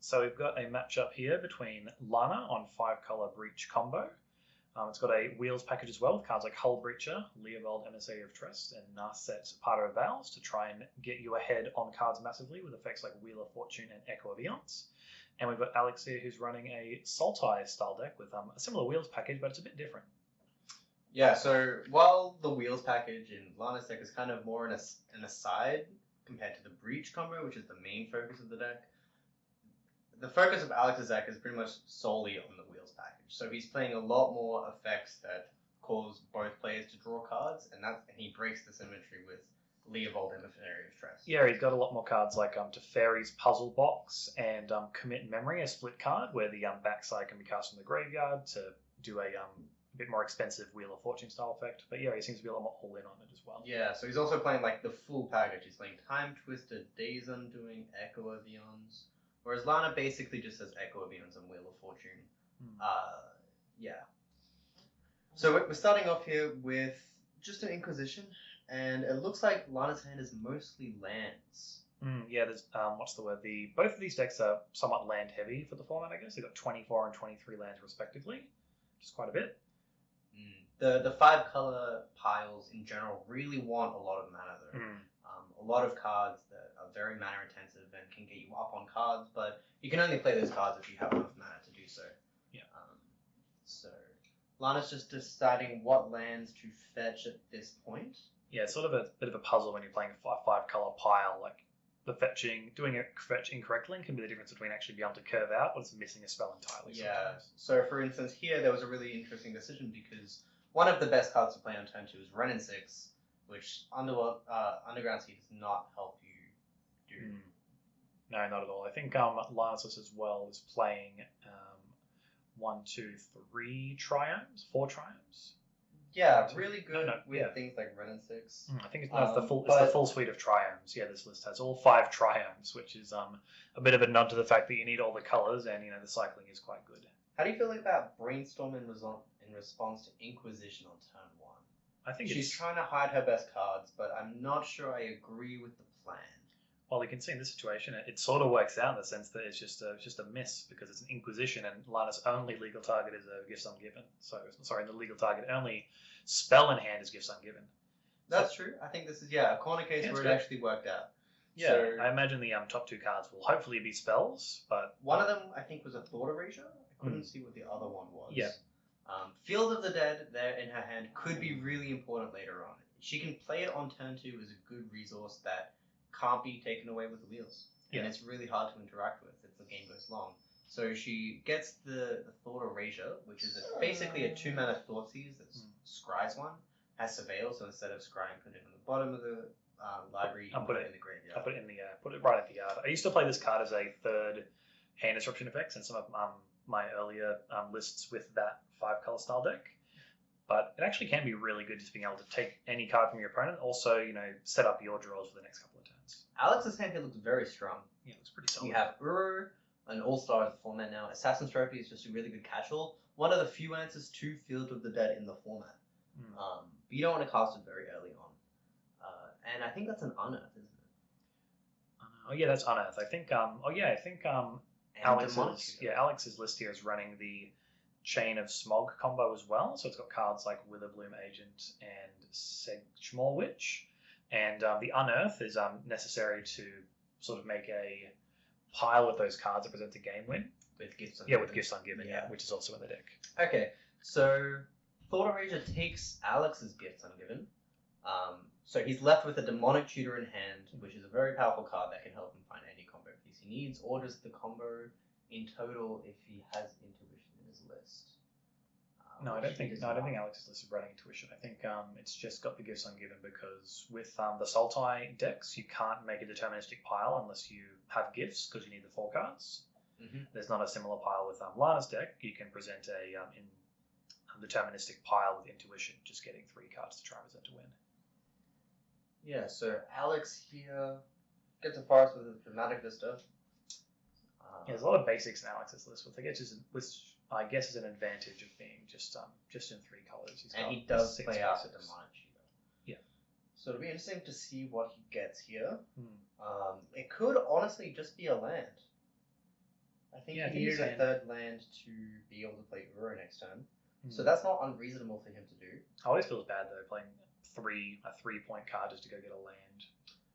So we've got a matchup here between Lana on 5-color Breach combo. It's got a Wheels package as well with cards like Hull Breacher, Leovold Emissary of Trust, and Narset Parter of Vows to try and get you ahead on cards massively with effects like Wheel of Fortune and Echo of Eons. And we've got Alex here who's running a Sultai style deck with a similar Wheels package, but it's a bit different. Yeah, so while the Wheels package in Lana's deck is kind of more an aside compared to the Breach combo, which is the main focus of the deck, the focus of Alex's deck is pretty much solely on the Wheels package. So he's playing a lot more effects that cause both players to draw cards, and he breaks the symmetry with Leovold Emissary of Trust. Yeah, he's got a lot more cards like Teferi's Puzzle Box and Commit Memory, a split card where the backside can be cast from the graveyard to do a bit more expensive Wheel of Fortune style effect. But yeah, he seems to be a lot more all in on it as well. Yeah, so he's also playing like the full package. He's playing Time Twister, Days Undoing, Echo of Eons. Whereas Lana basically just has Echo of Eons and Wheel of Fortune. Yeah. So we're starting off here with just an Inquisition, and it looks like Lana's hand is mostly lands. Yeah, there's what's the word? Both of these decks are somewhat land heavy for the format, I guess. They've got 24 and 23 lands respectively, which is quite a bit. The 5-color piles in general really want a lot of mana though. A lot of cards that are very mana intensive and can get you up on cards, but you can only play those cards if you have enough mana to do so. Yeah. So Lana's just deciding what lands to fetch at this point. Yeah, it's sort of a bit of a puzzle when you're playing a 5-color pile. Like doing a fetch incorrectly can be the difference between actually being able to curve out or just missing a spell entirely. Yeah. Sometimes. So for instance, here there was a really interesting decision because one of the best cards to play on turn 2 is Wrenn and 6, which Underground Sea does not help you do. No, not at all. I think Lances as well is playing 4 Triumphs. Yeah, really good with things like Wrenn and 6. I think it's the full suite of Triumphs. Yeah, this list has all 5 Triumphs, which is a bit of a nod to the fact that you need all the colors, and the cycling is quite good. How do you feel about Brainstorm in response to Inquisition on turn 1? I think she's trying to hide her best cards, but I'm not sure I agree with the plan. Well, you can see in this situation, it sort of works out in the sense that it's just a miss because it's an Inquisition, and Lana's only legal target is a Gifts Ungiven. So, sorry, the legal target only spell in hand is Gifts Ungiven. That's true. I think this is a corner case where it actually worked out. Yeah, so, I imagine the top 2 cards will hopefully be spells, but one of them I think was a Thought Erasure. I couldn't see what the other one was. Yeah. Field of the Dead there in her hand could be really important later on. She can play it on turn 2 as a good resource that can't be taken away with the wheels. Yeah. And it's really hard to interact with if the game goes long. So she gets the Thought Erasure, which is basically a 2-mana Thoughtseize that scries one, has Surveil, so instead of scrying, put it in the bottom of the library, put it in the graveyard. I'll put it right at the yard. I used to play this card as a 3rd hand disruption effects in some of my earlier lists with that 5-color style deck. But it actually can be really good just being able to take any card from your opponent. Also, set up your draws for the next couple of turns. Alex's hand here looks very strong. Yeah, it looks pretty solid. You have Uru, an all-star of the format now. Assassin's Trophy is just a really good catch-all. One of the few answers to Field of the Dead in the format. But you don't want to cast it very early on. And I think that's an Unearth, isn't it? Oh yeah, that's Unearth. I think. Alex's list here is running the Chain of Smog combo as well. So it's got cards like Witherbloom Agent and Segmore Witch. And the Unearth is necessary to sort of make a pile with those cards that present a game win. With Gifts Ungiven. Yeah, with Gifts Ungiven, which is also in the deck. Okay, so Thought Erasure takes Alex's Gifts Ungiven. So he's left with a Demonic Tutor in hand, which is a very powerful card that can help him find any combo piece he needs, or just the combo in total if he has Intuition in his list. I don't think Alex's list is running Intuition. I think it's just got the Gifts Ungiven because with the Sultai decks, you can't make a deterministic pile unless you have gifts because you need the 4 cards. There's not a similar pile with Lana's deck. You can present a deterministic pile with Intuition, just getting 3 cards to try and present to win. Yeah, so Alex here gets a forest with a Dramatic Vista. There's a lot of basics in Alex's list, which I guess is an advantage of being just in 3 colors. He does play out a Demonic Tutor. Yeah. So it'll be interesting to see what he gets here. It could honestly just be a land. think Yeah, I he think he's needed a saying- third land to be able to play Uro next turn. So Hmm. that's not unreasonable for him to do. I always feels bad though playing a 3-point card just to go get a land.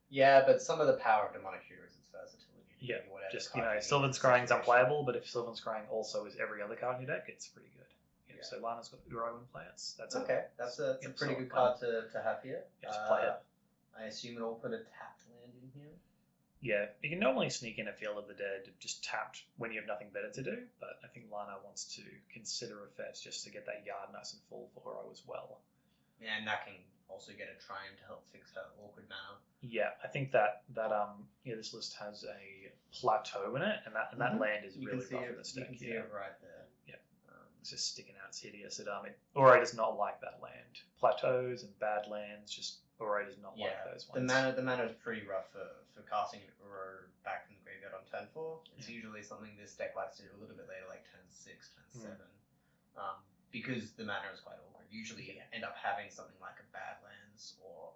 Yeah, but some of the power of Demonic Shooter is its versatility. to Yeah, give you whatever just card you need Sylvan in the Scrying's situation. unplayable, but if Sylvan Scrying also is every other card in your deck, it's pretty good. Yeah, Yeah. So Lana's got Uro in play. That's Okay, that's a yeah, pretty solid good plan. card to have here. Yeah, just play it. I assume it'll put a tapped land in here. Yeah, you can normally sneak in a Field of the Dead just tapped when you have nothing better to do, but I think Lana wants to consider a fetch just to get that yard nice and full for Uro as well. Yeah, and that can also get a Trine to help fix her awkward mana. Yeah, I think that this list has a plateau in it, and that land is You really can see rough it. in this You deck. can see Yeah. it right there. Yeah. It's just sticking out. It's hideous. Uro does not like that land. Plateaus and bad lands, just Uro does not like those ones. The mana is pretty rough for casting Uro back from the graveyard on turn 4. It's usually something this deck likes to do a little bit later, like turn 6, turn 7. Because the mana is quite awkward. Usually you end up having something like a Badlands or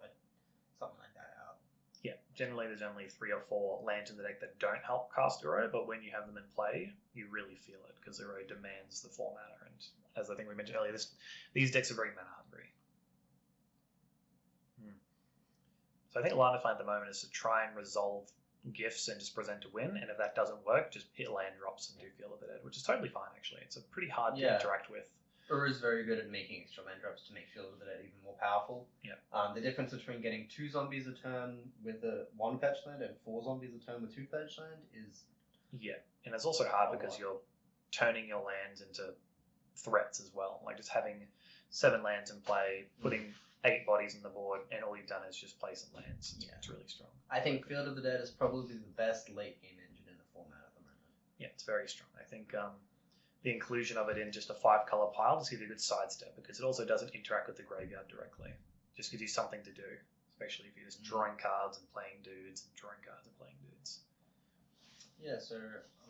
something like that out. Yeah, generally there's only 3 or 4 lands in the deck that don't help cast Uro, but when you have them in play, you really feel it because Uro demands the 4 mana. And as I think we mentioned earlier, these decks are very mana hungry. So I think Alana find at the moment is to try and resolve gifts and just present a win, and if that doesn't work, just hit land drops and do Field of the Dead, which is totally fine actually. It's a pretty hard to interact with. Uro is very good at making extra land drops to make Field of the Dead even more powerful. Yeah. The difference between getting 2 zombies a turn with a 1 fetch land and 4 zombies a turn with 2 fetch land is... Yeah, and it's also hard because you're turning your lands into threats as well. Like just having 7 lands in play, putting 8 bodies on the board, and all you've done is just play some lands. It's really strong. I think Field of the Dead is probably the best late game engine in the format at the moment. Yeah, it's very strong. I think the inclusion of it in just a 5-color pile just gives you a good sidestep because it also doesn't interact with the graveyard directly. Just gives you something to do, especially if you're just drawing cards and playing dudes, and drawing cards and playing dudes. Yeah, so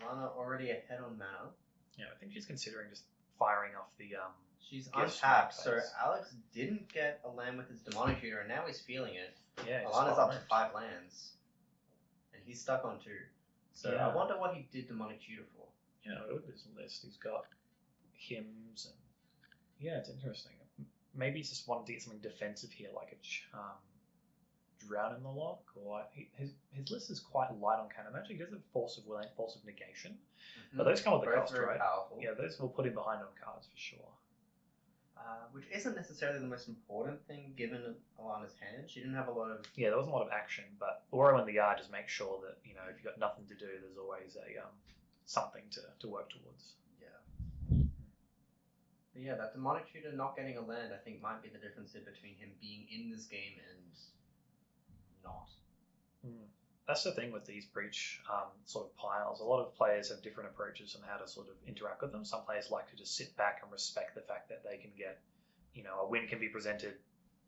Alana already ahead on mana. Yeah, I think she's considering just firing off the She's gifts untapped, from her so face. Alex didn't get a land with his Demonic Shooter, and now he's feeling it. Yeah, just Alana's up to firing. 5 lands, and he's stuck on 2. So Yeah. I wonder what he did Demonic Shooter for. Yeah, look at his list. He's got hymns and yeah, it's interesting. Maybe he's just wanted to get something defensive here, like a drown in the lock, or his list is quite light on counter magic. He does have force of will and force of negation, but those come with the Both cost, very right? powerful. Yeah, those will put him behind on cards for sure. Which isn't necessarily the most important thing given Alana's hand. She didn't have a lot of... Yeah, there wasn't a lot of action, but Uro in the yard just makes sure that if you've got nothing to do, there's always a something to work towards. But yeah, that Demonic Shooter not getting a land, I think, might be the difference between him being in this game and not. That's the thing with these breach sort of piles. A lot of players have different approaches on how to sort of interact with them. Some players like to just sit back and respect the fact that they can get, a win can be presented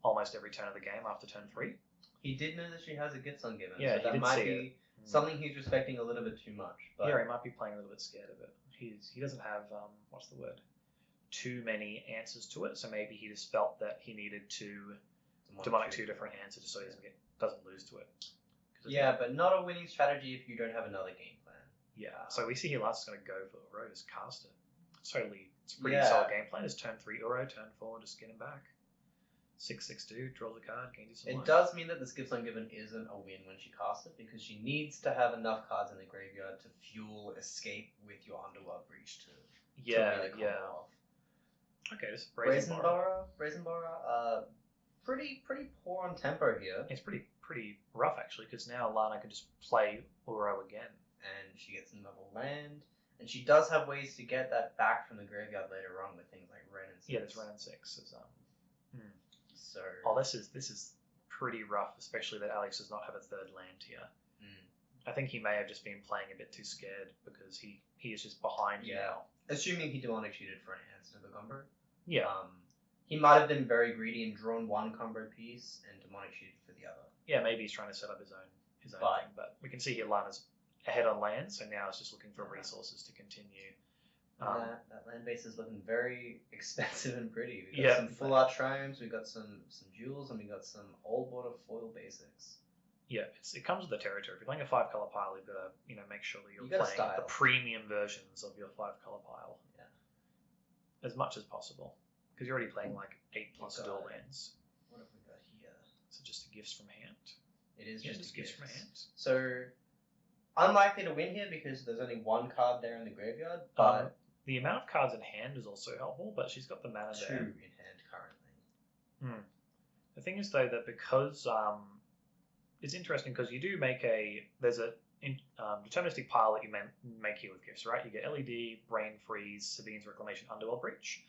almost every turn of the game after turn 3. He did know that she has a Gifts Ungiven, Yeah, so that he did might see be it. something he's respecting a little bit too much. But Yeah, he might be playing a little bit scared of it. He doesn't have, what's the word? Too many answers to it, so maybe he just felt that he needed to demonic 2 different answers so he doesn't lose to it. Yeah, but not a winning strategy if you don't have another game plan. Yeah, so we see here Lance is going to go for Uro, just cast it. It's a pretty solid game plan. Just turn 3 Uro, turn 4, just get him back. 6/6/2, draws a card, gains you some It life. does mean that this Gifts Ungiven isn't a win when she casts it, because she needs to have enough cards in the graveyard to fuel Escape with your Underworld Breach to really combo off. Okay, just Brazen Borrow. Brazen Borrow, pretty poor on tempo here. It's pretty rough actually, because now Alana can just play Uro again. And she gets another land. And she does have ways to get that back from the graveyard later on with things like Ren and 6. Yeah, there's Ren and 6. So... Oh, this is pretty rough, especially that Alex does not have a third land here. I think he may have just been playing a bit too scared because he is just behind you now. Assuming he demonic shooted for an answer to the combo. Yeah. He might have been very greedy and drawn one combo piece and demonic shooted for the other. Yeah, maybe he's trying to set up his own thing. But we can see here Lana's ahead on land, so now it's just looking for resources to continue. That land base is looking very expensive and pretty. We've got some full art triumphs, we've got some jewels, and we've got some old border foil basics. Yeah, it comes with the territory. If you're playing a 5-color pile, you've got to make sure that you're You gotta playing style. the premium versions of your 5-color pile. Yeah. As much as possible, because you're already playing like 8+ dual lands. What have we got here? So just gifts from hand. It is just gifts from hand. So unlikely to win here because there's only one card there in the graveyard, but the amount of cards in hand is also helpful, but she's got the mana 2 there. in hand currently. The thing is though that because it's interesting because you do make there's a deterministic pile that you make here with gifts, right? You get LED, Brain Freeze, Sabine's Reclamation, Underworld Breach.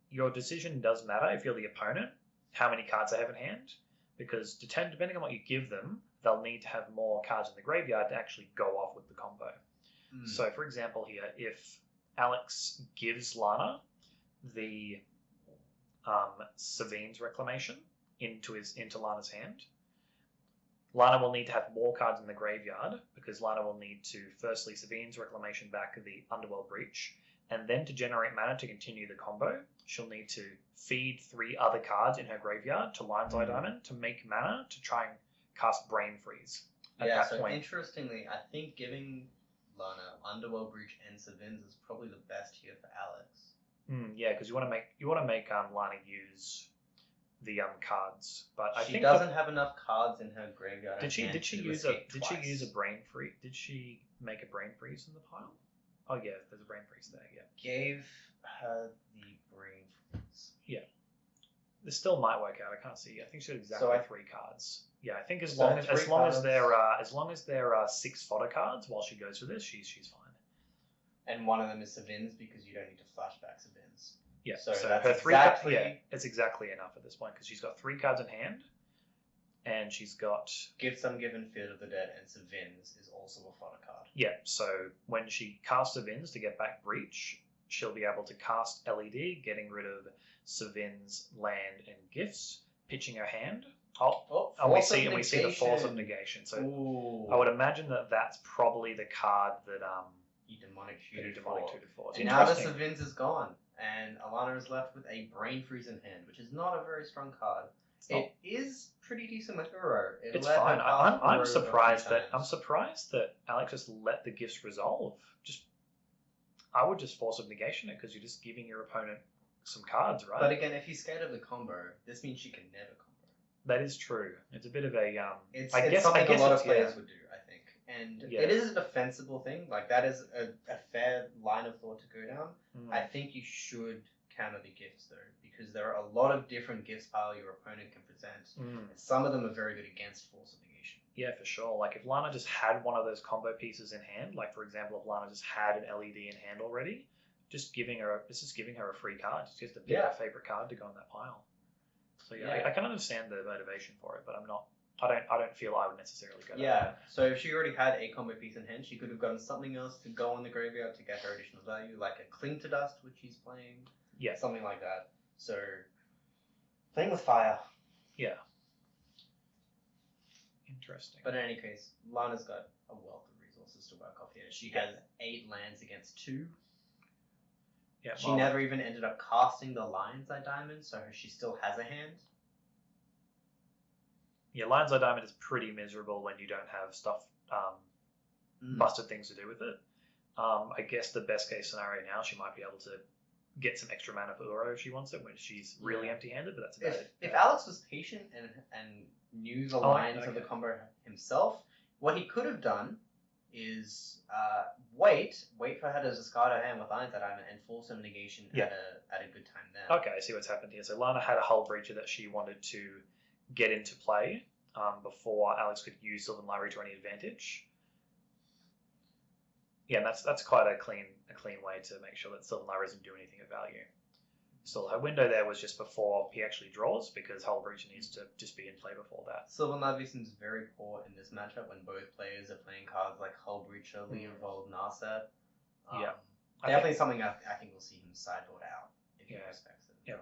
Your decision does matter if you're the opponent, how many cards they have in hand, because depending on what you give them, they'll need to have more cards in the graveyard to actually go off with the combo. So, for example, here, if Alex gives Lana the Sabine's Reclamation into Lana's hand, Lana will need to have more cards in the graveyard because Lana will need to firstly Sabine's Reclamation back the Underworld Breach, and then to generate mana to continue the combo, she'll need to feed 3 other cards in her graveyard to Lion's Eye Diamond to make mana to try and cast Brain Freeze. At that point. Interestingly, I think giving Lana Underworld Breach and Sabine's is probably the best here for Alex. Yeah, because you want to make Lana use the cards, but I think she doesn't have enough cards in her graveyard. Did she use a Brain Freeze? Did she make a Brain Freeze in the pile? Oh yeah, there's a Brain Freeze there. Yeah. Gave her the Brain Freeze. Yeah. This still might work out. I can't see. I think she had exactly 3 cards. Yeah, I think as long as there are 6 fodder cards while she goes through this, she's fine. And one of them is Sabine's because you don't need to flashback Sabine's. Yeah. So her 3 cards. Yeah, it's exactly enough at this point because she's got 3 cards in hand, and she's got Give Some Given Field of the Dead, and Sabine's is also a fodder card. Yeah. So when she casts Sabine's to get back Breach, she'll be able to cast LED, getting rid of Sabine's land and gifts, pitching her hand. And we see the Force of Negation. So I would imagine that that's probably the card that you demonic tutored for. And now the Sabine's is gone, and Alana is left with a Brain Freeze in hand, which is not a very strong card. It is pretty decent with Uro. It's fine. I'm surprised that Alex just let the gifts resolve. I would just Force of Negation it because you're just giving your opponent some cards, right? But again, if he's scared of the combo, this means she can never combo. That is true. It's a bit of a It's something a lot of players would do, I think, and it is a defensible thing. Like that is a fair line of thought to go down. I think you should counter the gifts though, because there are a lot of different gifts pile your opponent can present. And some of them are very good against Force of Negation. Yeah, for sure. Like if Lana just had one of those combo pieces in hand, like for example, if Lana just had an LED in hand already, just giving her a free card. She has to pick her favorite card to go in that pile. So I can understand the motivation for it, but I don't feel I would necessarily go. So if she already had a combo piece in hand, she could have gotten something else to go in the graveyard to get her additional value, like a Cling to Dust, which she's playing. Yeah. Something like that. So playing with fire. Yeah. Interesting. But in any case, Lana's got a wealth of resources to work off here. She has 8 lands against 2. Yeah, she never even ended up casting the Lion's Eye Diamond, so she still has a hand. Yeah, Lion's Eye Diamond is pretty miserable when you don't have stuff, busted things to do with it. I guess the best case scenario now, she might be able to get some extra mana for Uro if she wants it when she's really empty-handed, but that's about it. If Alex was patient and knew the lines of the combo himself, what he could have done is wait for her to discard her hand with Lion's Eye Diamond and Force of Negation at a good time then. Okay, I see what's happened here. So Lana had a Hull Breacher that she wanted to get into play before Alex could use Sylvan Library to any advantage. Yeah, and that's quite a clean way to make sure that Sylvan Library doesn't do anything of value. Still, her window there was just before he actually draws, because Hull Breacher needs to just be in play before that. Sylvan Library seems very poor in this matchup when both players are playing cards like Hull Breacher, Leovold, Narset. Definitely something I think we'll see him sideboard out if he respects it.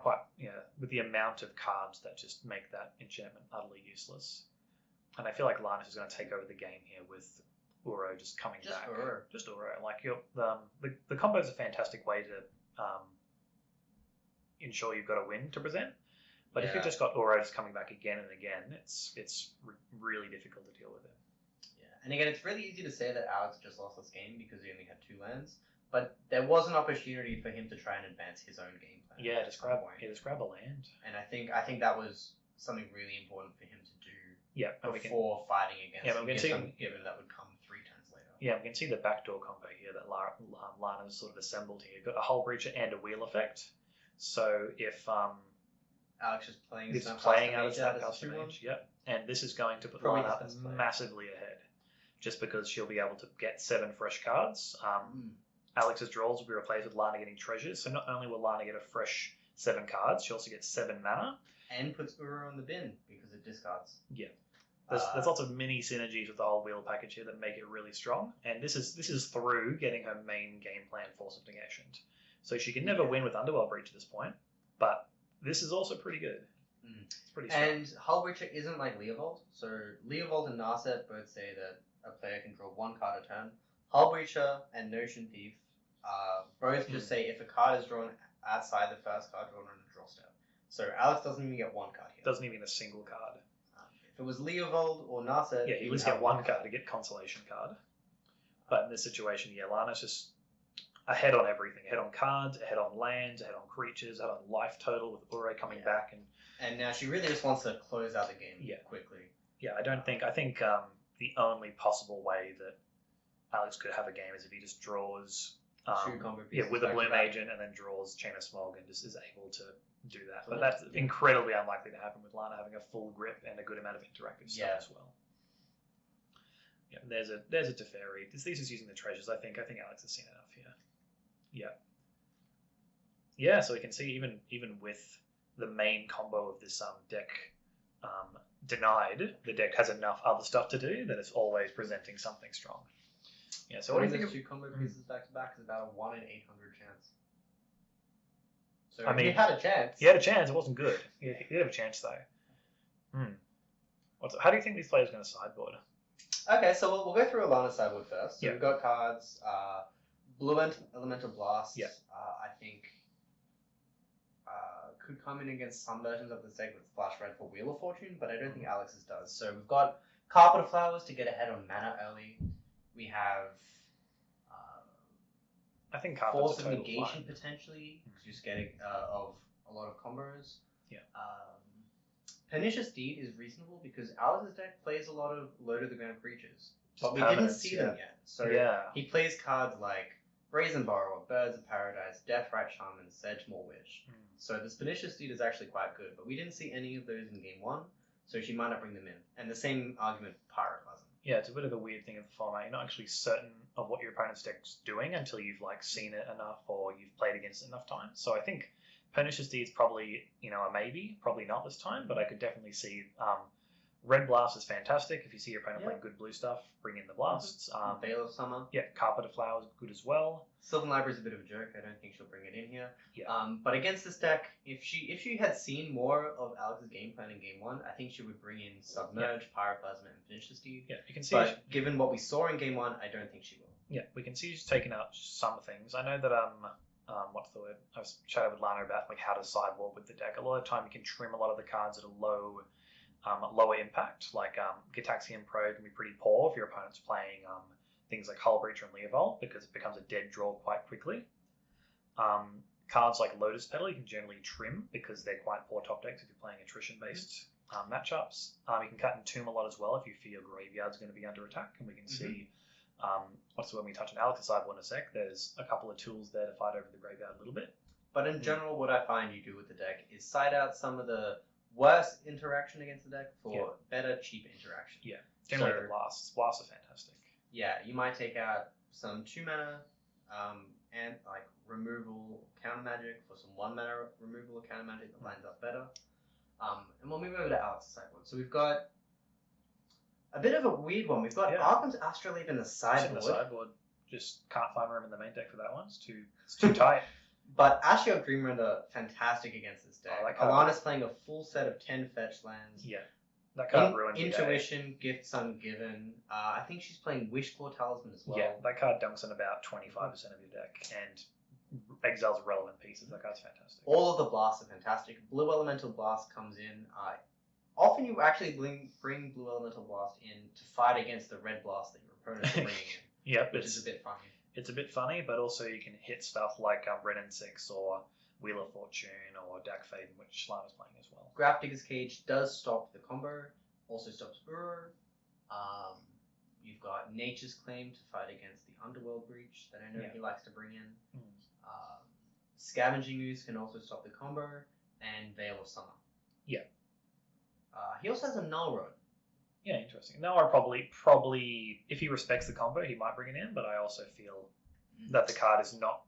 With the amount of cards that just make that enchantment utterly useless. And I feel like Linus is going to take over the game here with Uro just coming back. Just Uro. Like the combo is a fantastic way to ensure you've got a win to present. But if Yeah. you've just got Auras coming back again and again, it's really difficult to deal with it. Yeah, and again, it's really easy to say that Alex just lost this game because he only had 2 lands, but there was an opportunity for him to try and advance his own game plan. Yeah, at just some grab point. just grab a land. And I think that was something really important for him to do Yeah, and before fighting against Yeah, but we can see- given that would come 3 turns later. Yeah, we can see the backdoor combo here that Lana's sort of assembled here. Got a Hull Breacher and a Wheel Effect. So if Alex is playing it's Snapcaster playing out of Mage out as Snapcaster 2-1. Mage, yep. And this is going to put Probably Lana the best play. massively ahead, just because she'll be able to get 7 fresh cards. Mm. Alex's draws will be replaced with Lana getting treasures. So not only will Lana get a fresh 7 cards, she also gets 7 mana. And puts Uru in the bin because it discards. Yeah. There's lots of mini synergies with the whole wheel package here that make it really strong, and this is through getting her main game plan Force of Negation. So she can never win with Underworld Breach at this point, but this is also pretty good. It's pretty strong. And Hull Breacher isn't like Leovold. So Leovold and Narset both say that a player can draw 1 card a turn. Hull Breacher and Notion Thief both just say if a card is drawn outside the first card drawn on a draw step. So Alex doesn't even get 1 card here. Doesn't even get a single card. If it was Leovold or Narset, Yeah, you at least get 1 card to get Consolation card. But in this situation, yeah, Lana's just ahead on everything. Ahead on cards, ahead on lands, ahead on creatures, ahead on life total with Ure coming back. And now she really just wants to close out the game quickly. Yeah, I think the only possible way that Alex could have a game is if he just draws 2 combo pieces with a back to Bloom back. Agent and then draws Chain of Smog and just is able to do that. But that's incredibly unlikely to happen with Lana having a full grip and a good amount of interactive stuff as well. Yeah, there's a Teferi. These is using the treasures. I think Alex has seen enough here. Yeah. Yeah, so we can see even with the main combo of this deck denied, the deck has enough other stuff to do that it's always presenting something strong. Yeah, so what do you think? 2 combo pieces back to back is about a 1 in 800 chance. So I mean, he had a chance. He had a chance. It wasn't good. He did have a chance though. How do you think these players are going to sideboard? Okay, so we'll go through Alana's sideboard first. So Yeah. we've got cards, Blue Elemental Blast. Yeah. I think could come in against some versions of this deck with Splash Red for Wheel of Fortune, but I don't think Alex's does. So we've got Carpet of Flowers to get ahead on mana early. We have I think Carpet's Force a of total Negation fine. potentially, just getting of a lot of combos. Yeah. Pernicious Deed is reasonable because Alex's deck plays a lot of low to the ground creatures, but we Permanents, didn't see them yet. So he plays cards like Brazen Borrower, Birds of Paradise, Deathrite Shaman, Sedgemoor Witch. So this Pernicious Deed is actually quite good, but we didn't see any of those in game 1, so she might not bring them in. And the same argument for Pyroclasm. Yeah, it's a bit of a weird thing of the format. You're not actually certain of what your opponent's deck's doing until you've seen it enough or you've played against it enough times. So I think Pernicious Deed's probably a maybe, probably not this time, but I could definitely see Red Blast is fantastic. If you see your opponent playing good blue stuff, bring in the blasts. Veil of Summer. Yeah, Carpet of Flowers good as well. Sylvan Library is a bit of a joke. I don't think she'll bring it in here. Yeah. But against this deck, if she had seen more of Alex's game plan in game 1, I think she would bring in Submerge, Pyroclasm, and Pernicious Deed. Yeah, you can see. But given what we saw in game 1, I don't think she will. Yeah, we can see she's taken out some things. I know that what's the word? I was chatting with Lana about how to sideboard with the deck. A lot of the time you can trim a lot of the cards at a lower impact. Like Gitaxian Pro can be pretty poor if your opponent's playing things like Hull Breacher and Leovold because it becomes a dead draw quite quickly. Cards like Lotus Petal you can generally trim because they're quite poor top decks if you're playing attrition-based matchups. You can cut and tomb a lot as well if you feel your graveyard's going to be under attack, and we can see what's the when we touch on Alex's sideboard in a sec, there's a couple of tools there to fight over the graveyard a little bit. But in general, what I find you do with the deck is side out some of the worst interaction against the deck for better, cheap interaction. Yeah, generally the blasts. Blasts are fantastic. Yeah, you might take out some 2 mana and removal counter magic for some 1 mana removal or counter magic that lines up better. And we'll move over to Alex's sideboard. So we've got a bit of a weird one. We've got Arkham's Astrolabe in the sideboard. Just can't find room in the main deck for that one. It's too tight. But Ashiok Dreamrender, fantastic against this deck. Alana's playing a full set of 10 fetch lands. Yeah. That card ruins the Intuition, Gifts Ungiven. I think she's playing Wishclaw Talisman as well. Yeah, that card dunks on about 25% of your deck. And exiles relevant pieces. That guy's fantastic. All of the blasts are fantastic. Blue Elemental Blast comes in. Often you actually bring Blue Elemental Blast in to fight against the red blast that your opponents are bringing in. Yep, which is a bit funny. It's a bit funny, but also you can hit stuff like Ren and 6 or Wheel of Fortune or Dak Faden, which Lana's playing as well. Grafdigger's Cage does stop the combo. Also stops Ur. You've got Nature's Claim to fight against the Underworld Breach that I know he likes to bring in. Scavenging Ooze can also stop the combo, and Veil of Summer. Yeah. He also has a Null Rod. Yeah, interesting. Null probably, if he respects the combo, he might bring it in, but I also feel that the card is not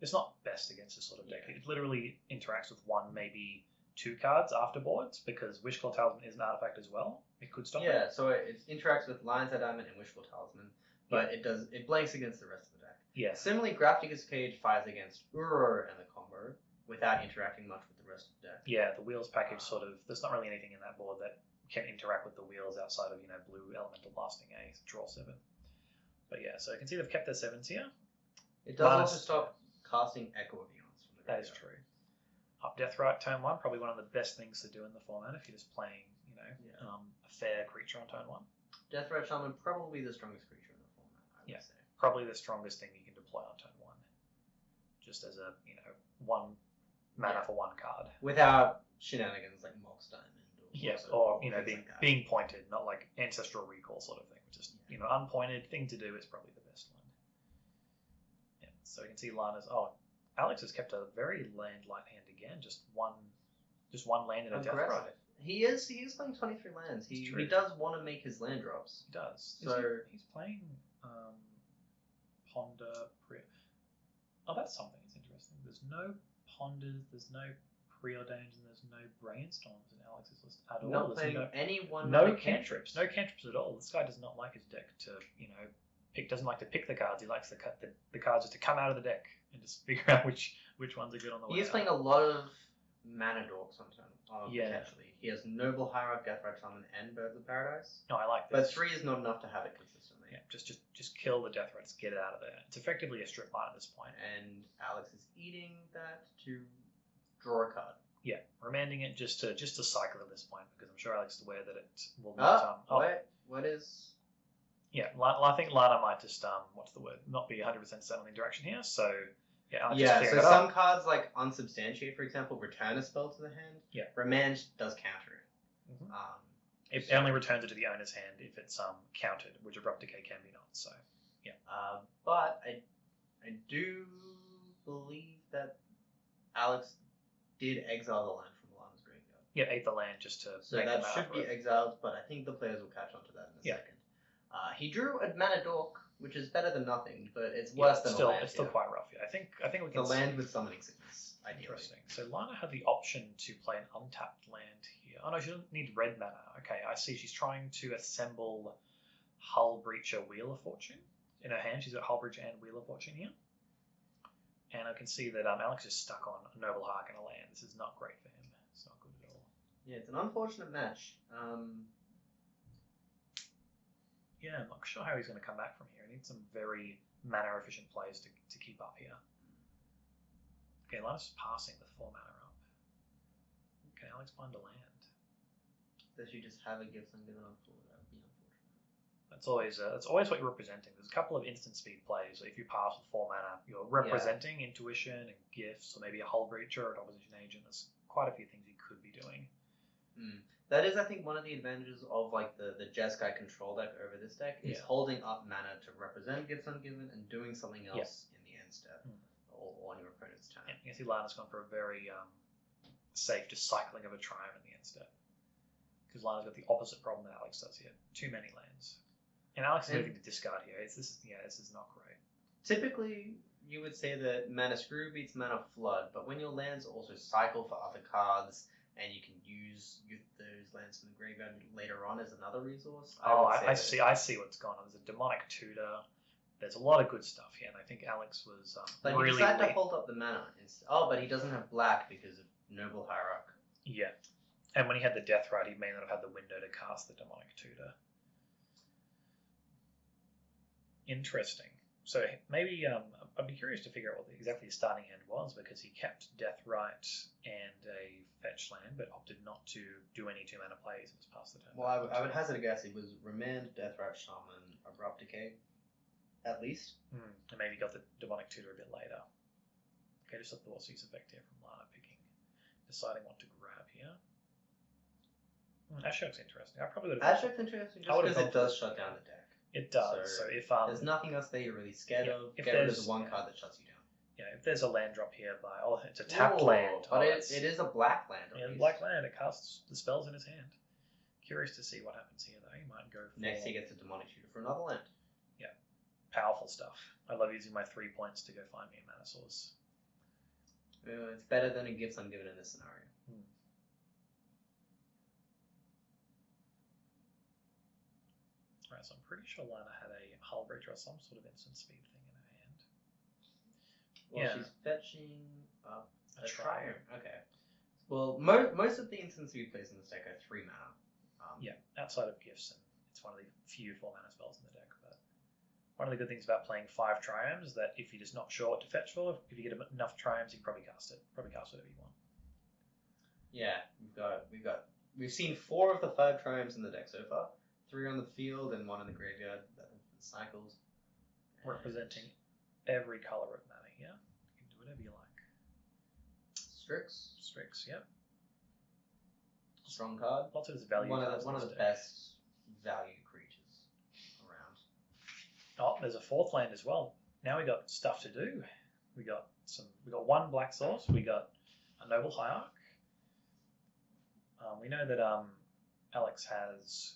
it's not best against this sort of deck. It literally interacts with one, maybe two cards after boards, because Wishclaw Talisman is an artifact as well. It could stop it. So it interacts with Lion's Eye Diamond and Wishful Talisman, but it blanks against the rest of the deck. Yeah. Similarly, Grafdigger's Cage fires against Ur and the combo without interacting much with the rest of the deck. Yeah, the wheels package there's not really anything in that board that can interact with the wheels outside of, blue elemental blasting a draw 7. But yeah, so you can see they've kept their 7s here. It does also stop casting Echo of Eons from the graveyard. That is true. Up Deathrite turn 1, probably one of the best things to do in the format if you're just playing, a fair creature on turn 1. Deathrite Shaman, probably the strongest creature in the format, I would say. Probably the strongest thing you can deploy on turn 1. Just as a, 1 mana for 1 card. Without shenanigans like Mox Diamond. Or being pointed, not like Ancestral Recall sort of thing. Just, unpointed thing to do is probably the best one. Yeah, so you can see Lana's... Alex has kept a very land-light hand again. Just one land in a Deathrite. He is playing 23 lands. He does want to make his land drops. He does. So he's playing Ponder... Oh, that's something that's interesting. There's no Ponders, there's no Preordained, and there's no Brainstorms in Alex's list at all. Not playing anyone. No cantrips. No cantrips at all. This guy does not like his deck to, pick. Doesn't like to pick the cards. He likes the cards just to come out of the deck and just figure out which ones are good on the way. He is playing a lot of mana dorks on turn. Potentially. He has Noble Hierarch, Deathrite Shaman, and Birds of Paradise. No, I like this. But 3 is not enough to have it consistently. Yeah, just kill the Deathrites, get it out of there. It's effectively a strip mine at this point. And Alex is eating that to draw a card. Yeah, remanding it just to cycle at this point, because I'm sure Alex is aware that it will not. What is? Yeah, I think Lana might just not be 100% set on the direction here. So Alex so some cards like Unsubstantiate, for example, return a spell to the hand. Yeah, Remand does counter it. Mm-hmm. It only returns it to the owner's hand if it's countered, which Abrupt Decay can be not. So yeah. But I do believe that Alex did exile the land from Lana's graveyard. Yeah, ate the land just to. So that should be exiled, but I think the players will catch on to that in a second. He drew a mana dork, which is better than nothing, but it's worse than a land. It's still quite rough. Yeah. I think we can. The land with summoning sickness. Interesting. So Lana had the option to play an untapped land here. Oh no, she doesn't need red mana. Okay, I see. She's trying to assemble Hull Breacher, Wheel of Fortune in her hand. She's got Hull Breacher and Wheel of Fortune here. And I can see that Alex is stuck on a Noble Hierarch and a land. This is not great for him. It's not good at all. Yeah, it's an unfortunate match. Yeah, I'm not sure how he's going to come back from here. He needs some very mana-efficient plays to keep up here. Okay, Lana's passing with 4 mana up. Okay, Alex find a land. Does she just have a gift and give it on 4? That would be unfortunate. That's always what you're representing. There's a couple of instant speed plays. So if you pass with 4 mana, you're representing intuition and gifts, or maybe a Hull Breacher or an opposition agent. There's quite a few things you could be doing. That is, I think, one of the advantages of the Jeskai control deck over this deck is holding up mana to represent gifts ungiven and doing something else in the end step or on your opponent's turn. Yeah, you can see Lana's gone for a very safe just cycling of a Triumph in the end step. Because Lana's got the opposite problem that Alex does here. Too many lands. And Alex is moving to discard here. This is not great. Typically, you would say that Mana Screw beats Mana Flood, but when your lands also cycle for other cards, and you can use those lands from the graveyard later on as another resource. I see what's going on. There's a Demonic Tutor. There's a lot of good stuff here, and I think Alex was but he decided to hold up the mana. But he doesn't have black because of Noble Hierarch. Yeah. And when he had the Deathrite, he may not have had the window to cast the Demonic Tutor. Interesting. So maybe I'd be curious to figure out what exactly his starting hand was, because he kept Deathrite and a fetch land, but opted not to do any 2-mana plays and was past the turn. Well, I would hazard a guess it was Remand, Deathrite, Shaman, Abrupt Decay, at least. And maybe got the Demonic Tutor a bit later. Okay, just a Thoughtseize effect here from Lana deciding what to grab here. Ashiok's interesting. I probably would have. Ashiok's interesting just because it does shut down the deck. It does. So if there's nothing else that you're really scared of, if get rid of there's the one card that shuts you down. Yeah, if there's a land drop here it's a tapped land. But it is a black land. Yeah, black land. It casts the spells in his hand. Curious to see what happens here though. He might go for next. He gets a Demonic Tutor for another land. Yeah, powerful stuff. I love using my 3 points to go find me a mana source. It's better than a Gifts Ungiven in this scenario. Right, so I'm pretty sure Lana had a Hull Breacher or some sort of instant speed thing in her hand. Well, she's fetching up a Triumph. Okay. Well, most of the instant speed plays in this deck are 3 mana. Outside of Gifts, and it's one of the few 4-mana spells in the deck. But one of the good things about playing 5 Triumphs is that if you're just not sure what to fetch for, if you get enough Triumphs, you can probably cast it. Probably cast whatever you want. Yeah, we've seen 4 of the 5 Triumphs in the deck so far. 3 on the field and 1 in the graveyard that have been cycles. Representing every color of mana here. You can do whatever you like. Strix, yep. Strong card. Lots of his value cards. One of the best value creatures around. Oh, there's a 4th land as well. Now we got stuff to do. We got 1 black source. We got a Noble Hierarch. We know that Alex has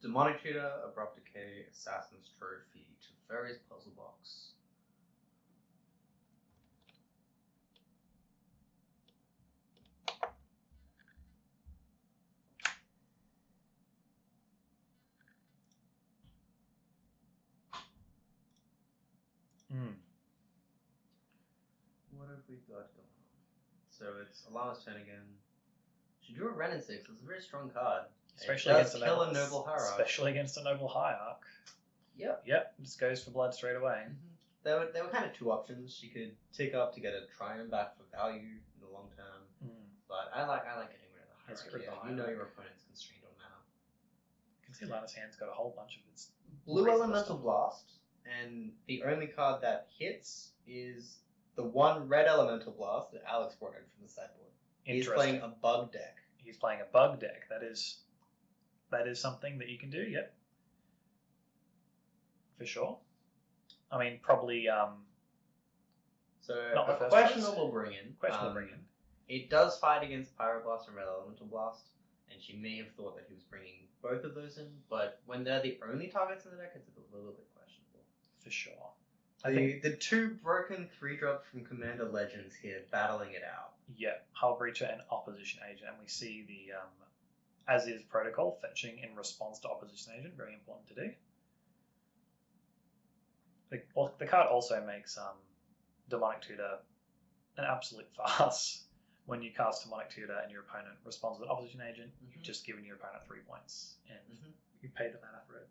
Demonic Tutor, Abrupt Decay, Assassin's Trophy, Teferi's Puzzle Box. What have we got going on? So it's Alana's turn again. She drew a Wrenn and 6. It's a very strong card. Especially against a Noble Hierarch. Especially against a Noble Hierarch. Yep. Just goes for blood straight away. There were kind of 2 options. She could tick up to get a Triumph back for value in the long term. But I like getting rid of the Hierarch. You know your opponent's constrained on mana. You can see Lana's hand's got a whole bunch of its Blue Elemental Blast, and the only card that hits is the 1 red Elemental Blast that Alex brought in from the sideboard. He's playing a bug deck. He's playing a bug deck. That is something that you can do, yep. For sure. I mean, probably so not a questionable bring in. It does fight against Pyroblast and Red Elemental Blast, and she may have thought that he was bringing both of those in, but when they're the only targets in the deck, it's a little bit questionable. For sure. The 2 broken 3-drop from Commander Legends here battling it out. Yeah, Hull Breacher and Opposition Agent, and we see the as is protocol fetching in response to Opposition Agent, very important to do. The card also makes Demonic Tutor an absolute farce. When you cast Demonic Tutor and your opponent responds with Opposition Agent, you've just given your opponent 3 points, and you pay the mana for it.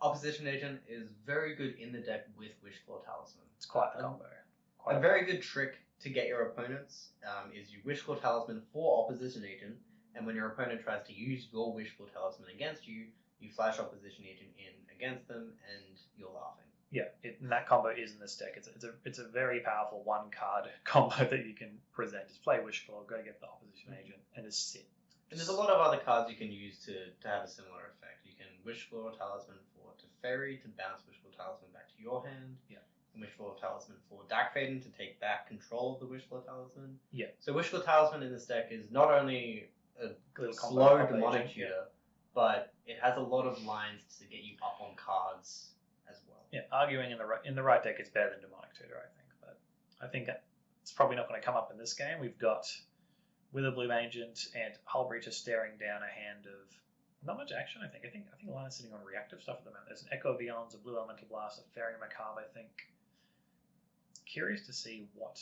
Opposition Agent is very good in the deck with Wishclaw Talisman. It's quite the combo. A very good trick to get your opponents is you Wishclaw Talisman for Opposition Agent, and when your opponent tries to use your Wishclaw Talisman against you, you flash Opposition Agent in against them, and you're laughing. Yeah, and that combo is in this deck. It's a very powerful 1-card combo that you can present. Just play Wishclaw, go get the Opposition Agent, and just sit. And there's a lot of other cards you can use to have a similar effect. You can Wishclaw Talisman for Teferi to bounce Wishclaw Talisman back to your hand. Yeah. And Wishclaw Talisman for Darkfaden to take back control of the Wishclaw Talisman. Yeah. So Wishclaw Talisman in this deck is not only a slow Demonic Tutor, but it has a lot of lines to get you up on cards as well. Yeah, arguing in the right deck is better than Demonic Tutor, I think. But I think it's probably not going to come up in this game. We've got Witherbloom Agent and Hull Breacher staring down a hand of not much action, I think. I think Alana's sitting on reactive stuff at the moment. There's an Echo of Beyonds, a Blue Elemental Blast, a Fairy Macabre, I think. Curious to see what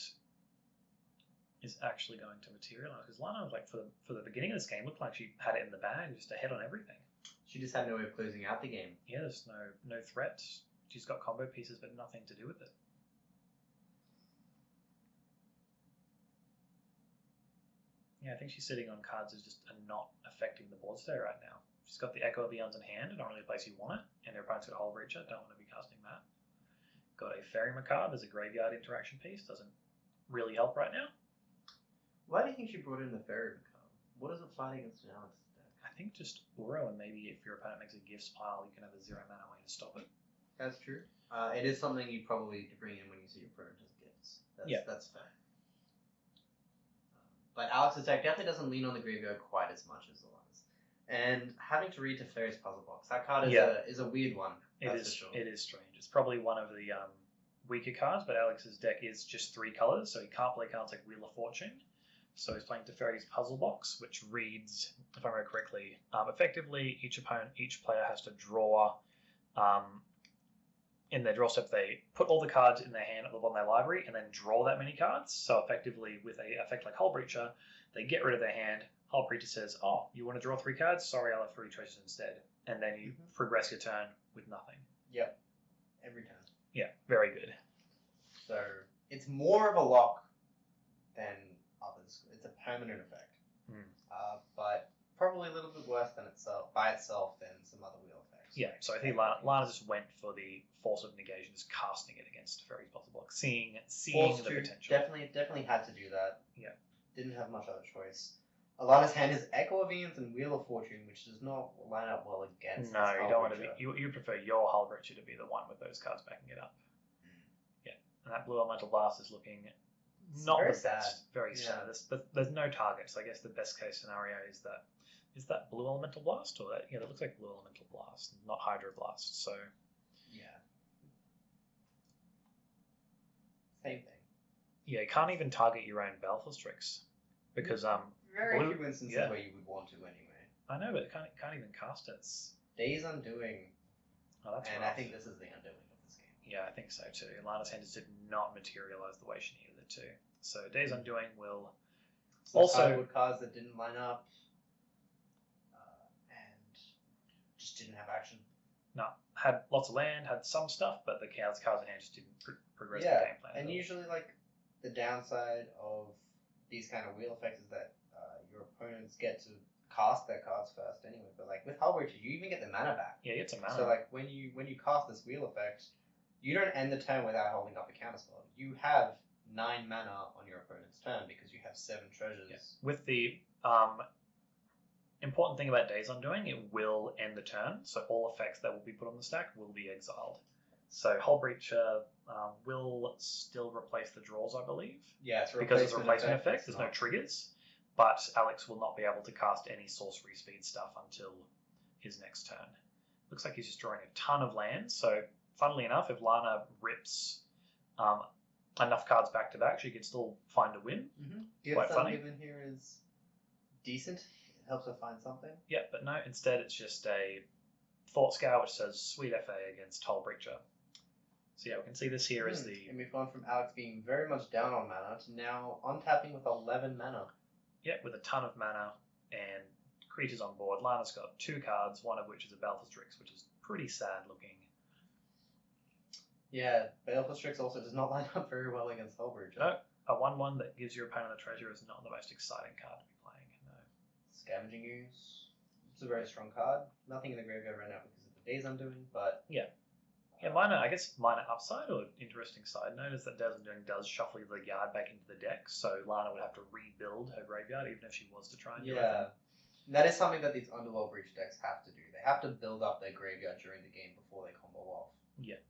is actually going to materialize, because Alana, like for the beginning of this game, looked like she had it in the bag, just ahead on everything. She just had no way of closing out the game. Yeah, there's no threat. She's got combo pieces, but nothing to do with it. Yeah, I think she's sitting on cards that just are not affecting the board state right now. She's got the Echo of Eons in hand, not really a place you want it, and her opponent's got a Hull Breacher, don't want to be casting that. Got a Fairy Macabre as a graveyard interaction piece, doesn't really help right now. Why do you think she brought in the Fairy Macabre? What does it fight against an Alex's deck? I think just Uro, and maybe if your opponent makes a gifts pile, you can have a 0 mana way to stop it. That's true. It is something you probably need to bring in when you see your opponent has gifts. That's fair. But Alex's deck definitely doesn't lean on the graveyard quite as much as Alana's. And having to read Teferi's Puzzle Box, that card is a weird one. That's for sure. It is strange. It's probably one of the weaker cards, but Alex's deck is just 3 colors, so he can't play cards like Wheel of Fortune. So he's playing Teferi's Puzzle Box, which reads, if I remember correctly, effectively each player has to draw. In their draw step, they put all the cards in their hand at the bottom of their library and then draw that many cards. So effectively, with a effect like Hull Breacher, they get rid of their hand. Hull Breacher says, "Oh, you want to draw 3 cards? Sorry, I'll have 3 choices instead." And then you progress your turn with nothing. Yep, every turn. Yeah, very good. So it's more of a lock than others. It's a permanent effect, but probably a little bit worse than by itself than some other wheel effects. Yeah, so I think Lana just went for the force of negation, just casting it against Teferi's Puzzle Box, seeing the potential. Definitely had to do that. Yeah. Didn't have much other choice. Alana's hand is Echo of Eons and Wheel of Fortune, which does not line up well against. No, you don't want to be. You prefer your Hull Breacher to be the one with those cards backing it up. Yeah, and that Blue Elemental Blast is looking not the best. Very sad. There's no target, so I guess the best case scenario is that Blue Elemental Blast, or that that looks like Blue Elemental Blast, not Hydro Blast. So yeah, same thing. Yeah, you can't even target your own Baleful Strix because very few instances where you would want to anyway. I know, but it can't even cast it. Days Undoing. Oh, that's and rough. I think this is the undoing of this game. Yeah, I think so too. Lana's hand just did not materialize the way she needed it to. So Days Undoing will also cards that didn't line up and just didn't have action. No, had lots of land, had some stuff, but the cards in hand just didn't progress the game plan. And usually, like, the downside of these kind of wheel effects is that your opponents get to cast their cards first anyway. But like with Hull Breacher, you even get the mana back. Yeah, you get some mana. So like when you cast this wheel effect, you don't end the turn without holding up a counterspell. You have 9 mana on your opponent's turn because you have 7 treasures. Yeah. With the important thing about Days Undoing, it will end the turn, so all effects that will be put on the stack will be exiled. So Hull Breacher will still replace the draws, I believe. Yeah, it's because it's a replacement effect. There's no triggers, but Alex will not be able to cast any sorcery speed stuff until his next turn. Looks like he's just drawing a ton of lands. So, funnily enough, if Lana rips enough cards back to back, she could still find a win. Mm-hmm. Quite funny. Given here is decent. It helps her find something. Yeah, but no. Instead, it's just a Thought Scour which says Sweet FA against Hull Breacher. So yeah, we can see this here is the... And we've gone from Alex being very much down on mana to now untapping with 11 mana. Yeah, with a ton of mana and creatures on board. Lana's got 2 cards, one of which is a Baleful Strix, which is pretty sad looking. Yeah, Baleful Strix also does not line up very well against Hull Breacher. No, a 1/1 that gives your opponent a treasure is not the most exciting card to be playing, no. Scavenging Ooze. It's a very strong card. Nothing in the graveyard right now because of the Days Undoing, but... Yeah. Yeah, minor upside or interesting side note is that Days Undoing does shuffle the yard back into the deck, so Lana would have to rebuild her graveyard even if she was to try and do it. Yeah, that is something that these Underworld Breach decks have to do. They have to build up their graveyard during the game before they combo off. Yeah.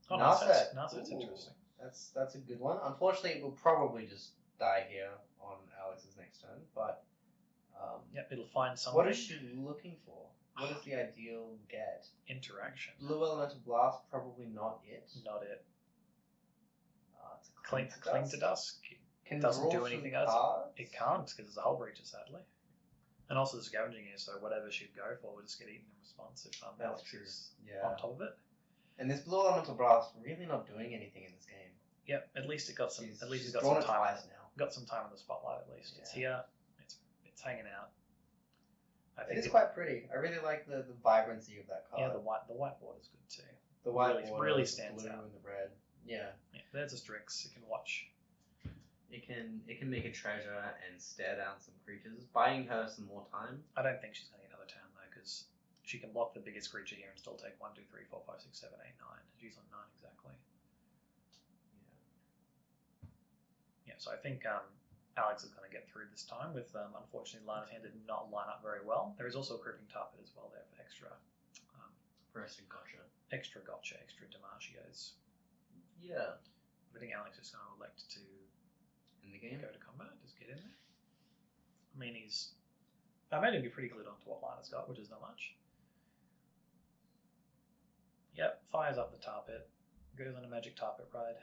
Oh, Narset. Narset's interesting. That's a good one. Unfortunately, it will probably just die here on Alex's next turn, but... Yep, it'll find something. What is she looking for? What is the ideal get? Interaction. Blue Elemental Blast, probably not it. Not it. It's a Cling to Dusk. Can doesn't do anything else. Cards? It can't because it's a Hull Breacher, sadly. And also the Scavenging here, so whatever she'd go for would just get eaten in response if Alex is on top of it. And this Blue Elemental Blast really not doing anything in this game. Yep, at least it got some. At least she's it got some time. Got some time in the spotlight. At least it's here. It's hanging out. I It think is quite pretty. I really like the vibrancy of that card. Yeah, the white border is good too. The white really, border, really the stands blue out. and the red. Yeah. Yeah, there's a Strix. You can watch. It can make a treasure and stare down some creatures, buying her some more time. I don't think she's going to get another town though, because she can block the biggest creature here and still take 1, 2, 3, 4, 5, 6, 7, 8, 9. She's on 9 exactly. Yeah, so I think Alex is going to get through this time with, unfortunately, Lana's hand did not line up very well. There is also a Creeping Tarpet as well there for extra. Extra gotcha, extra Demacios. Yeah. I think Alex is going to elect to In the game? go to combat, just get in there. I mean, I made him be pretty glued onto what Lana's got, which is not much. Yep, fires up the Tarpet, goes on a magic Tarpet ride.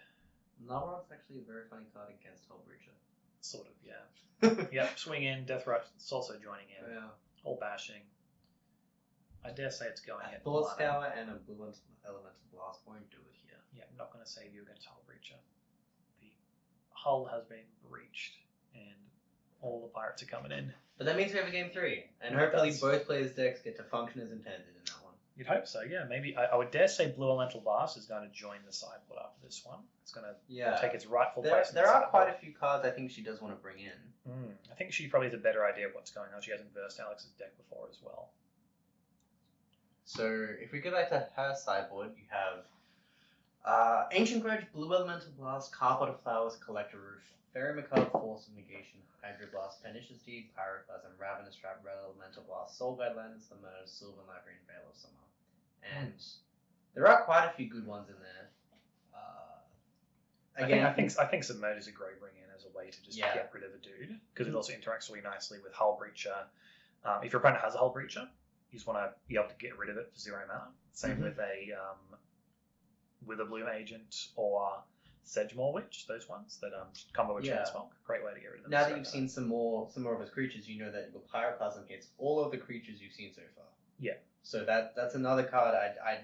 Nalrok's actually a very funny card against Hullbreacher. Sort of, yeah. Yep, swing in, Death Rut's also joining in. Yeah. All bashing. I dare say it's going at Thought Lana. Scour and a blue elemental blast won't do it here. Yeah, I'm not going to save you against Hullbreacher. The hull has been breached, and all the pirates are coming in. But that means we have a game 3, and It hopefully does. both players' decks get to function as intended in that one. You'd hope so, yeah. Maybe I would dare say Blue Elemental Blast is going to join the sideboard after this one. It's going to take its rightful place. There are quite a few cards I think she does want to bring in. I think she probably has a better idea of what's going on. She hasn't versed Alex's deck before as well. So if we go back to her sideboard, you have Ancient Grudge, Blue Elemental Blast, Carpet of Flowers, Collector Roof, Fairy Macabre, Force of Negation, Hydroblast, Pernicious Deed, Pyroclasm, Ravenous Trap, Red Elemental Blast, Soul Guide Lands, Submerge, Sylvan Library, and Veil of Summer. And there are quite a few good ones in there. I think Submerge is a great bring in as a way to just get rid of a dude, because it also interacts really nicely with Hull Breacher. If your opponent has a Hull Breacher, you just want to be able to get rid of it for 0 mana. Same with a Witherbloom Agent or Sedgemoor Witch, those ones that combo with Chansmog. Great way to get rid of them. Now that you've seen some more of his creatures, you know that your Pyroclasm hits all of the creatures you've seen so far. Yeah. So that's another card I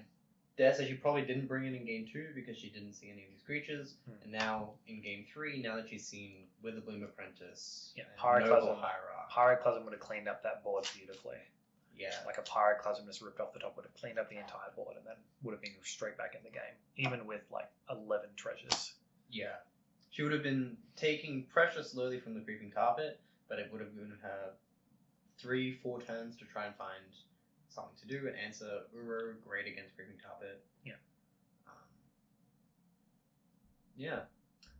dare say she probably didn't bring in game 2 because she didn't see any of these creatures. And now in game 3, now that she's seen Witherbloom Apprentice, Noble Hierarch. Pyroclasm would have cleaned up that board beautifully. Yeah. Like a Pyroclasm just ripped off the top would have cleaned up the entire board and then would have been straight back in the game, even with like 11 treasures. Yeah. She would have been taking pressure slowly from the Creeping Carpet, but it would have given her 3-4 turns to try and find something to do and answer Uro, great against Creeping Carpet. Yeah. Yeah.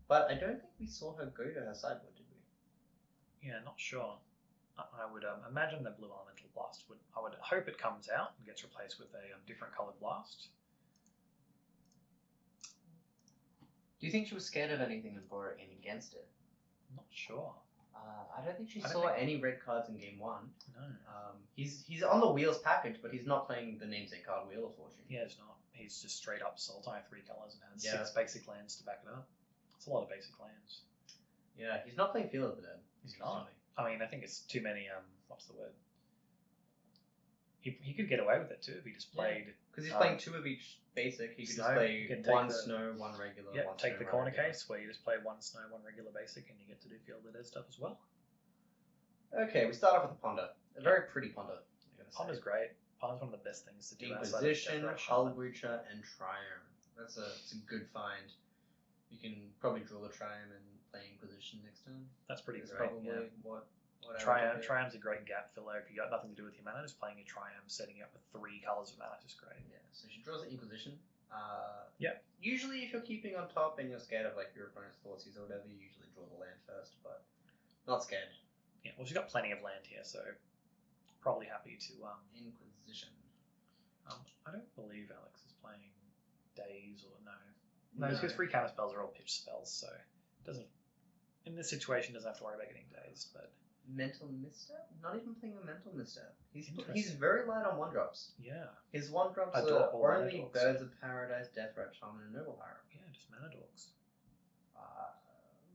But I don't think we saw her go to her sideboard, did we? Yeah, not sure. I would imagine that Blue Elemental Blast I would hope it comes out and gets replaced with a different coloured blast. Do you think she was scared of anything and brought it in against it? I'm not sure. I don't think she saw any red cards in game 1. No. He's on the Wheels package, but he's not playing the namesake card Wheel of Fortune. Yeah, it's not. He's just straight up Sultai 3 colours and has 6 Yeah. basic lands to back it up. It's a lot of basic lands. Yeah, he's not playing Field of the Dead. He's not. I mean, I think it's too many. What's the word? He could get away with it too if he just played. Because he's playing 2 of each basic. He could just play 1 snow, 1 regular. Yeah, 1 take snow, the 1 corner regular. case where you just play 1 snow, 1 regular basic, and you get to do Field of the Dead stuff as well. Okay, we start off with the Ponder. A very pretty Ponder. Ponder's great. Ponder's one of the best things to do. Inquisition, Hull Breacher, and Triumph. That's a good find. You can probably draw the Triumph and play Inquisition next turn. That's pretty That's great. probably what Triumph's a great gap filler. If you got nothing to do with your mana, just playing your Triumph, setting up with 3 colours of mana is just great. Yeah, so she draws the Inquisition. Yeah. Usually if you're keeping on top and you're scared of like your opponent's Thoughtseize or whatever, you usually draw the land first, but not scared. Yeah, well, she's got plenty of land here, so probably happy to Inquisition. I don't believe Alex is playing Daze or no, because free counter spells are all pitch spells, so it doesn't. In this situation, doesn't have to worry about getting dazed. But Mental Misstep? Not even playing a Mental Misstep. He's Interesting. very light on 1-drops. yeah, His 1-drops I are draw all only Mana Dorks. Birds of Paradise, Death Rat Shaman, and Noble Hierarch. yeah, just mana dorks.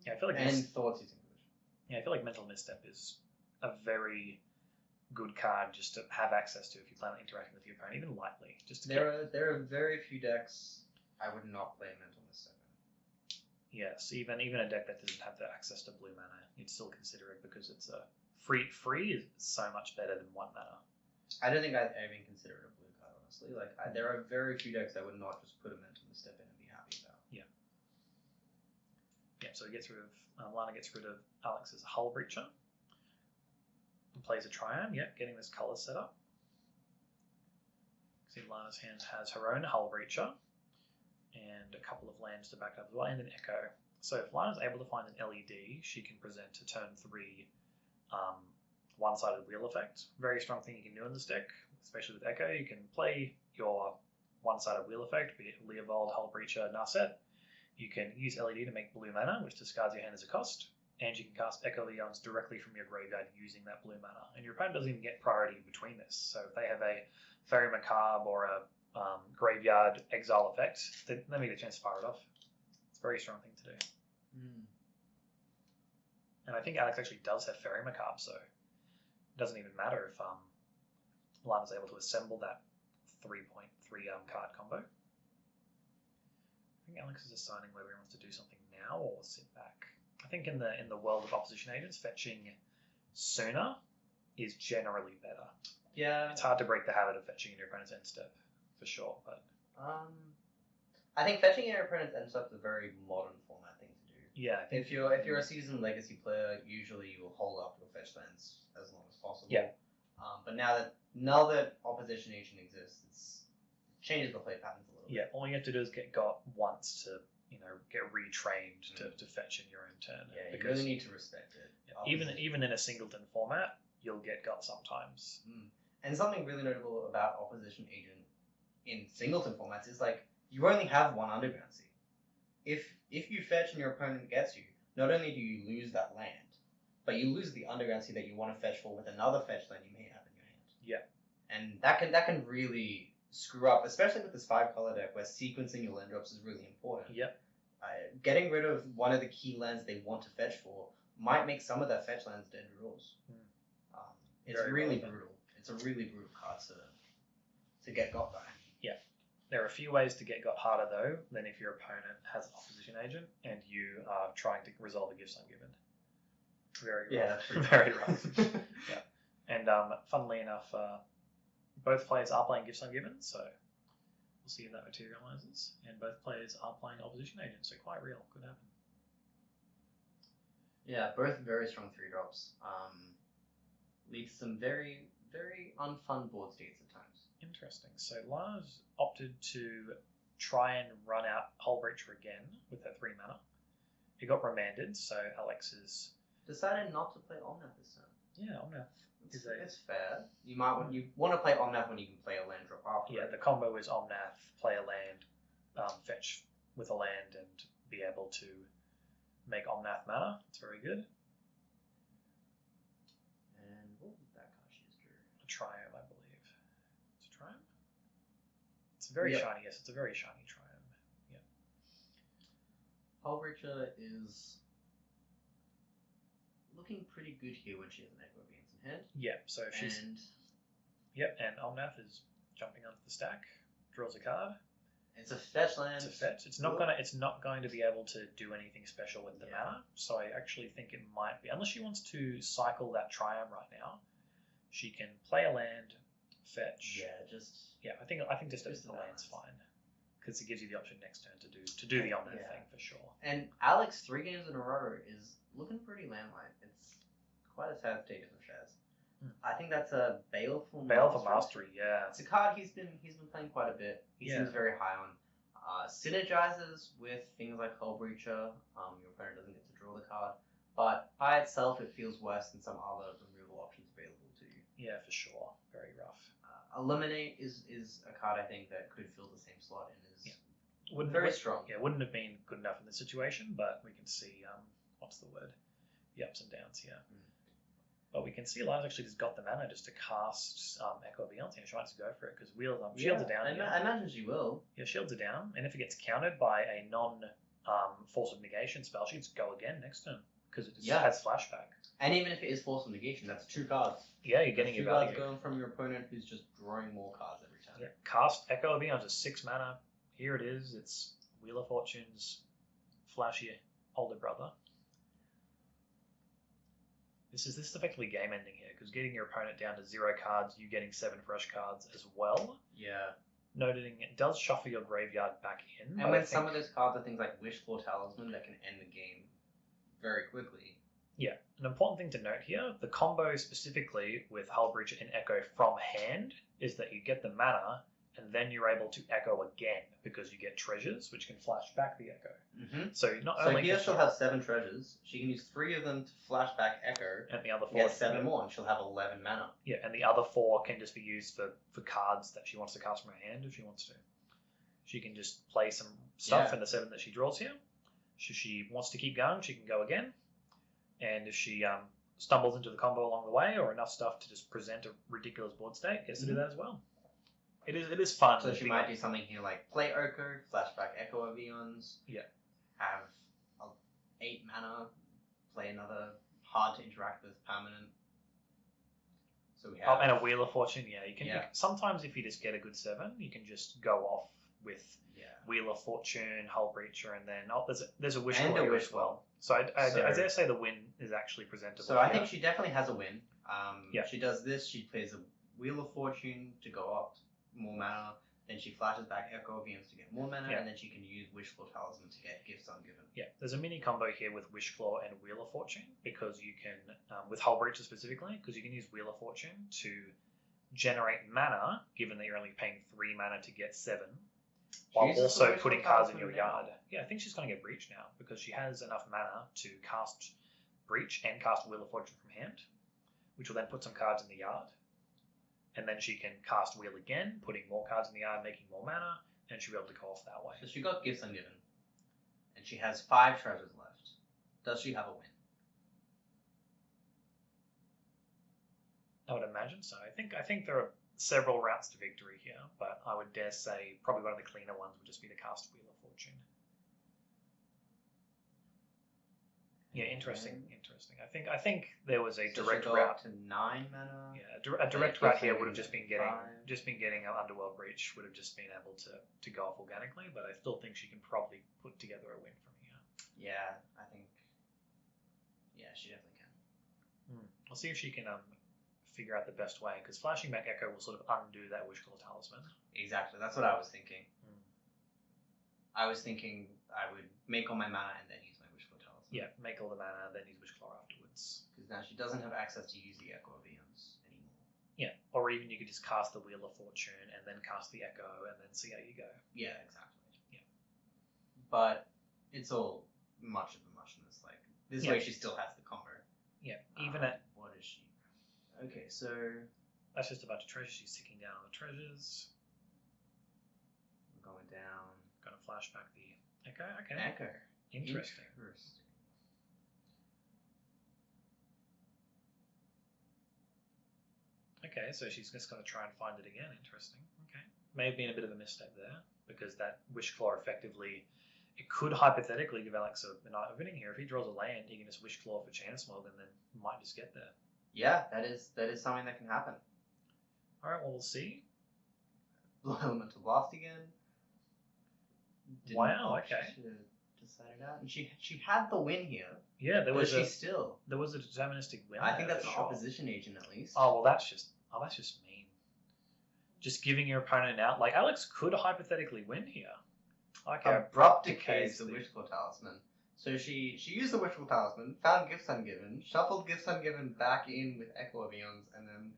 Yeah, I feel like And Thoughtseize Inquisition. I feel like Mental Misstep is a very good card just to have access to if you plan on interacting with your opponent, even lightly. Just to There are very few decks I would not play Mental Misstep in. yes, even a deck that doesn't have the access to blue mana, you'd still consider it because it's a Free is so much better than 1 mana. I don't think I'd even consider it a blue card, honestly. Like, there are very few decks I would not just put a mental misstep in and be happy about. Yeah, so he gets rid of Lana gets rid of Alex's Hull Breacher and plays a Triumph. Yep, getting this color set up. See, Lana's hand has her own Hull Breacher and a couple of lands to back it up as well, and an Echo. So if Lana's able to find an LED, she can present to turn 3 one-sided wheel effect. Very strong thing you can do in this deck, especially with Echo. You can play your one-sided wheel effect, be it Leovold, Hull Breacher, Narset. You can use LED to make blue mana, which discards your hand as a cost, and you can cast Echo Leons directly from your graveyard using that blue mana. And your opponent doesn't even get priority between this. So if they have a Fairy Macabre or a graveyard exile effect, they don't get a chance to fire it off. It's a very strong thing to do. And I think Alex actually does have Fairy Macabre, so it doesn't even matter if Lana's able to assemble that 3.3 card combo. I think Alex is deciding whether he wants to do something now or sit back. I think in the world of opposition agents, fetching sooner is generally better. Yeah. It's hard to break the habit of fetching in your opponent's end step, for sure. But I think fetching in your opponent's end step is a very modern format thing to do. Yeah. I think if you're a seasoned Legacy player, usually you will hold up your fetch lands as long as possible. Yeah. But now that opposition agent exists, it changes the play patterns a little bit. Yeah. All you have to do is get got once to get retrained to fetch in your own turn. Yeah. You really need to respect it. Yeah, even in a singleton format, you'll get got sometimes. And something really notable about opposition agent in singleton formats is like you only have one underground seed. If you fetch and your opponent gets you, not only do you lose that land, but you lose the underground seed that you want to fetch for with another fetch land you may have in your hand. Yeah. And that can really screw up, especially with this 5-color deck where sequencing your land drops is really important. Yep. Getting rid of one of the key lands they want to fetch for might make some of their fetch lands dead draws. It's Very really relevant. brutal. It's a really brutal card to get got by. Yeah. There are a few ways to get got harder, though, than if your opponent has an opposition agent and you are trying to resolve a Gifts Ungiven. Very rough. Yeah, that's pretty Very rough. Yeah. And funnily enough, both players are playing Gifts Ungiven, so we'll see if that materializes. And both players are playing opposition agents, so quite real. Could happen. Yeah, both very strong 3-drops. Leads to some very, very unfun board states at times. Interesting. So Lana's opted to try and run out Hull Breacher again with her 3 mana. It got remanded, so Alex is Decided not to play Omnath this turn. Yeah, Omnath. It's fair. You want to play Omnath when you can play a land drop after. Yeah, the combo is Omnath, play a land, fetch with a land, and be able to make Omnath mana. It's very good. And what was that card she just drew? A Triumph, I believe. It's a Triumph? It's a very shiny, yes, it's a very shiny Triumph. Yeah. Hull Breacher is looking pretty good here when she has an Echo Beans in hand. Yeah, so she's... and Omnath is jumping onto the stack, draws a card. It's a fetch land. It's a fetch. It's not going to be able to do anything special with the mana. So I actually think it might be, unless she wants to cycle that Triumph right now, she can play a land, fetch. I think just the land's fine, because it gives you the option next turn to do the Omnath thing for sure. And Alex 3 games in a row is looking pretty landline. It's quite a sad state of affairs. I think that's a Baleful Mastery. Yeah, it's a card he's been playing quite a bit. He seems very high on. Synergizes with things like Hull Breacher. Your opponent doesn't get to draw the card, but by itself it feels worse than some other removal options available to you. Yeah, for sure. Very rough. Eliminate is a card I think that could fill the same slot and is very strong. Yeah, wouldn't have been good enough in this situation, but we can see what's the word? The ups and downs here. But we can see Alana's actually just got the mana just to cast Echo Beyond, and she might just go for it because shields are down. I imagine she will. Yeah, shields are down, and if it gets countered by a non-Force of Negation spell, she just go again next turn because it has flashback. And even if it is Force of Negation, that's 2 cards. Yeah, you're getting your value. 2 cards going from your opponent who's just drawing more cards every time. Yeah, cast Echo Beyond to 6 mana. Here it is. It's Wheel of Fortune's flashy older brother. This is effectively game ending here, because getting your opponent down to 0 cards, you getting 7 fresh cards as well. Yeah. Noting it does shuffle your graveyard back in. And when some of those cards are things like Wishful Talisman that can end the game very quickly. Yeah. An important thing to note here, the combo specifically with Hull Breacher and Echo from hand is that you get the mana and then you're able to Echo again because you get treasures, which can flash back the Echo. Mm-hmm. So here she'll have 7 treasures. She can use 3 of them to flash back Echo. And the other 4 get 7 more, and she'll have 11 mana. Yeah, and the other 4 can just be used for cards that she wants to cast from her hand if she wants to. She can just play some stuff in the 7 that she draws here. If she wants to keep going, she can go again. And if she stumbles into the combo along the way, or enough stuff to just present a ridiculous board state, gets to do that as well. It is fun. So she might do something here like play Oko, flashback Echo of Eons. Yeah. Have 8 mana, play another hard to interact with permanent. So we have. And a Wheel of Fortune. Yeah, you can. Sometimes if you just get a good 7, you can just go off with Wheel of Fortune, Hull Breacher, and then there's a Wish Claw here as well. So I dare say the win is actually presentable. So I think she definitely has a win. She does this. She plays a Wheel of Fortune to go up more mana. Then she flashes back Echo of Eons to get more mana, and then she can use Wishful Talisman to get Gifts Ungiven. Yeah, there's a mini combo here with Wishclaw and Wheel of Fortune because you can, with Hull Breacher specifically, because you can use Wheel of Fortune to generate mana, given that you're only paying 3 mana to get 7. While also putting cards in your yard. Yeah, I think she's going to get Breach now because she has enough mana to cast Breach and cast Wheel of Fortune from hand, which will then put some cards in the yard. And then she can cast Wheel again, putting more cards in the yard, making more mana, and she'll be able to go off that way. So she got Gifts Ungiven, and she has 5 treasures left. Does she have a win? I would imagine so. I think there are several routes to victory here, but I would dare say probably one of the cleaner ones would just be to cast Wheel of Fortune. Yeah, interesting. I think there was a direct route to 9 mana. Yeah, a direct route here would have just been getting an Underworld Breach, would have just been able to go off organically, but I still think she can probably put together a win from here. Yeah, I think. Yeah, she definitely can. I'll see if she can figure out the best way, because flashing back Echo will sort of undo that Wishclaw Talisman. Exactly, that's what I was thinking. I was thinking I would make all my mana and then use my Wishclaw Talisman. Yeah, make all the mana, then use Wishclaw afterwards. Because now she doesn't have access to use the Echo of Eons anymore. Yeah, or even you could just cast the Wheel of Fortune and then cast the Echo and then see how you go. Yeah, exactly. Yeah. But it's all much of a muchness. Like, this way she still has the combo. Yeah, even at... What is she? Okay, so... That's just a bunch of treasures. She's ticking down on the treasures. We're going down. Gonna flash back the Echo. Okay. Echo. Interesting. Okay, so she's just going to try and find it again. Interesting. Okay. May have been a bit of a misstep there, because that Wishclaw effectively, it could hypothetically give Alex an opening here. If he draws a land, he can just Wishclaw for Chancemog and then might just get there. Yeah, that is something that can happen. Alright, well, we'll see. Blue Elemental Blast again. Wow, okay. Decided out. And she had the win here. Yeah, there was a deterministic win. I think that's an opposition agent at least. Oh well, that's just mean. Just giving your opponent out. Like, Alex could hypothetically win here. Okay, Abrupt Decay is the Wishful Talisman. So she used the Wishful Talisman, found Gifts Ungiven, shuffled Gifts Ungiven back in with Echo of Eons, and then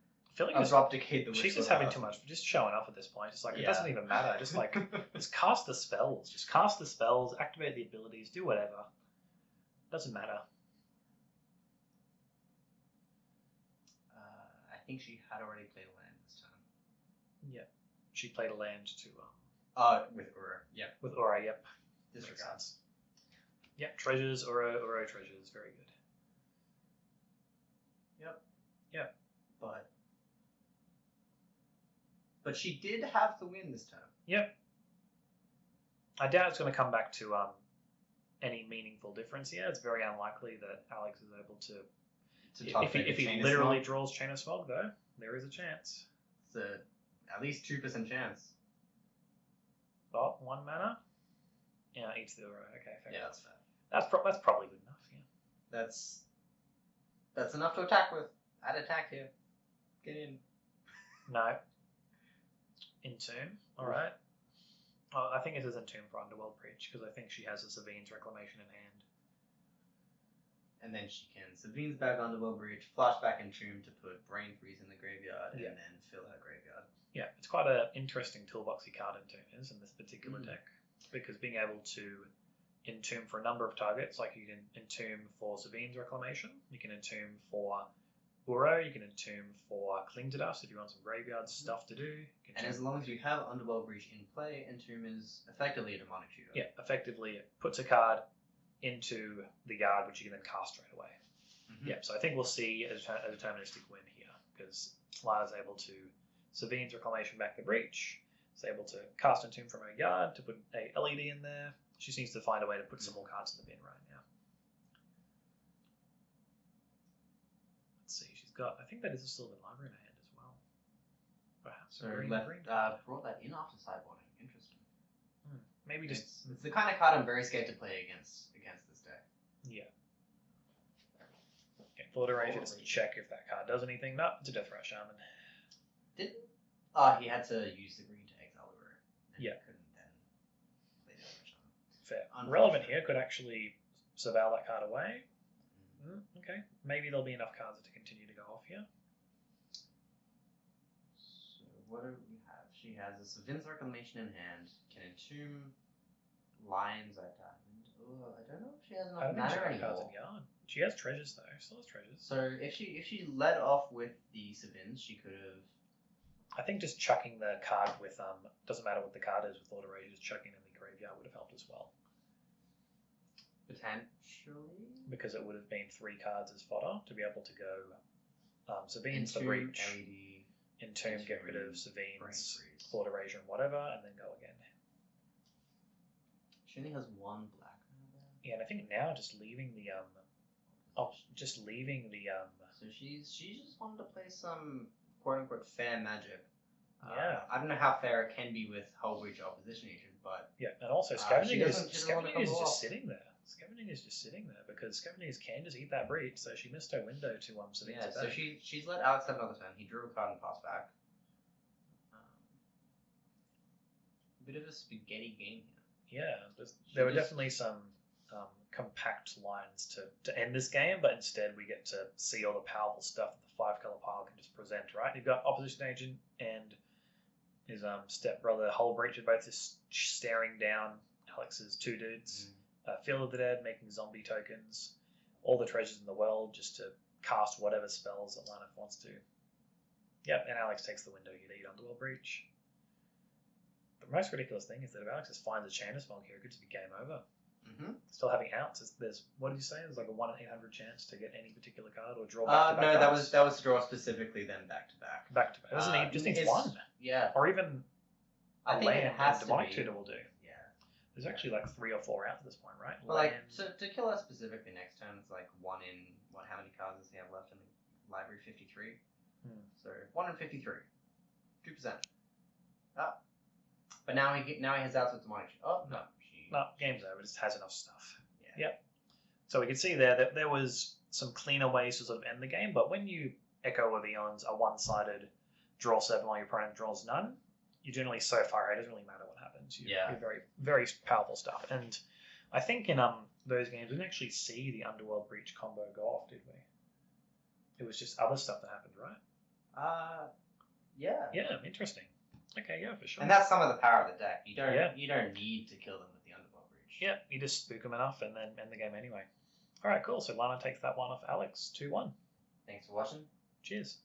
Abrupt Decayed the Wishful She's just having too much, just showing off at this point. It's like, it doesn't even matter. Just like, just cast the spells. Just cast the spells, activate the abilities, do whatever. Doesn't matter. I think she had already played a land this time. Yep. She played a land to... with Ura. Yep. With Ura, yep. Disregards. Yep, treasures, Ura treasures. Very good. Yep. But she did have the win this time. Yep. I doubt it's going to come back to any meaningful difference here. It's very unlikely that Alex is able to if he literally draws Chain of Smog, though, there is a chance. It's at least 2% chance. But 1 mana? Yeah, eats the Ura. Okay, fair enough. That's fair. That's probably good enough, yeah. That's enough to attack with. Add attack here. Get in. No. Entomb. Alright. Oh, I think it is Entomb for Underworld Breach, because I think she has a Savine's Reclamation in hand. And then she can Savine's back Underworld Breach, flashback Entomb to put Brain Freeze in the graveyard, and then fill her graveyard. Yeah, it's quite an interesting toolboxy card Entomb is in this particular deck, because being able to Entomb for a number of targets, like you can Entomb for Sabine's Reclamation, you can Entomb for Uro, you can Entomb for Cling to Dust if you want some graveyard stuff to do. And as long as you have Underworld Breach in play, Entomb is effectively a demonic shooter. Yeah, effectively it puts a card into the yard which you can then cast straight away. Yeah, so I think we'll see a deterministic win here, because Lana's able to Sabine's Reclamation back the Breach, is able to cast Entomb from her yard to put a LED in there. She just needs to find a way to put some more cards in the bin right now. Let's see, she's got, I think that is a Sylvan Library in her hand as well. Perhaps. So green brought that in after sideboarding. Interesting. Maybe just... It's the kind of card I'm very scared to play against this deck. Yeah. Okay, Thought Erasure, just check if that card does anything. No, it's a Death Rush Shaman. Didn't... he had to use the green to exile the Uro. Yeah. He couldn't then play Death Rush Shaman. Fair. Relevant here could actually surveil that card away. Okay. Maybe there'll be enough cards to continue to go off here. So what do we have? She has a Savin's Reclamation in hand, can Entomb Lions at Diamond. Oh, I don't know if she has enough mana anymore. Cards in yard. She has treasures though. She still has treasures. So if she led off with the Savins, she could have. I think just chucking the card with doesn't matter what the card is with Thought Erasure, just chucking in the graveyard would have helped as well. Potentially. Because it would have been 3 cards as fodder to be able to go Sabine's the Breach, Entomb, get rid of Sabine's, Thought Erasure and whatever, and then go again. She only has 1 black. Yeah, and I think now just leaving the So she just wanted to play some quote unquote fair magic. Yeah. I don't know how fair it can be with Hull Breach Opposition Agent, but yeah, and also Scavenging is just sitting there. Scavenging is just sitting there because Scavenging can just eat that Breach, so she missed her window to Sabine's back. So she's let Alex have another turn. He drew a card and passed back. A bit of a spaghetti game here. Yeah, there were definitely some compact lines to end this game, but instead we get to see all the powerful stuff that the 5-color pile can just present, right? You've got Opposition Agent and his stepbrother Hull Breach are both just staring down Alex's 2 dudes. Field of the Dead making zombie tokens, all the treasures in the world just to cast whatever spells that Lana wants to. Yep, and Alex takes the window. You need Underworld Breach. The most ridiculous thing is that if Alex just finds a Chanter Spell here, it could just be game over. Still having outs. There's what did you say? There's like a 1 in 800 chance to get any particular card or draw back to back. No, that was draw specifically, then back to back. Back to back. Doesn't need just needs 1. Yeah. Or even I think land it has and to Demonic be. Tutor will do. Yeah. There's actually like 3 or 4 outs at this point, right? But like to kill us specifically next turn, it's like 1 in how many cards does he have left in the library? 53. So 1 in 53. 2%. But now he has outs with Demonic. No, game's over. It just has enough stuff. Yep. So we can see there that there was some cleaner ways to sort of end the game, but when you Echo of Eons a one-sided draw 7 while your opponent draws none, you're generally so far ahead, it doesn't really matter what happens. You're very, very powerful stuff. And I think in those games, we didn't actually see the Underworld Breach combo go off, did we? It was just other stuff that happened, right? Yeah. Yeah, interesting. Okay, yeah, for sure. And that's some of the power of the deck. You don't need to kill them with the Underworld Breach. Yeah, you just spook them enough and then end the game anyway. All right, cool. So Lana takes that one off Alex, 2-1. Thanks for watching. Cheers.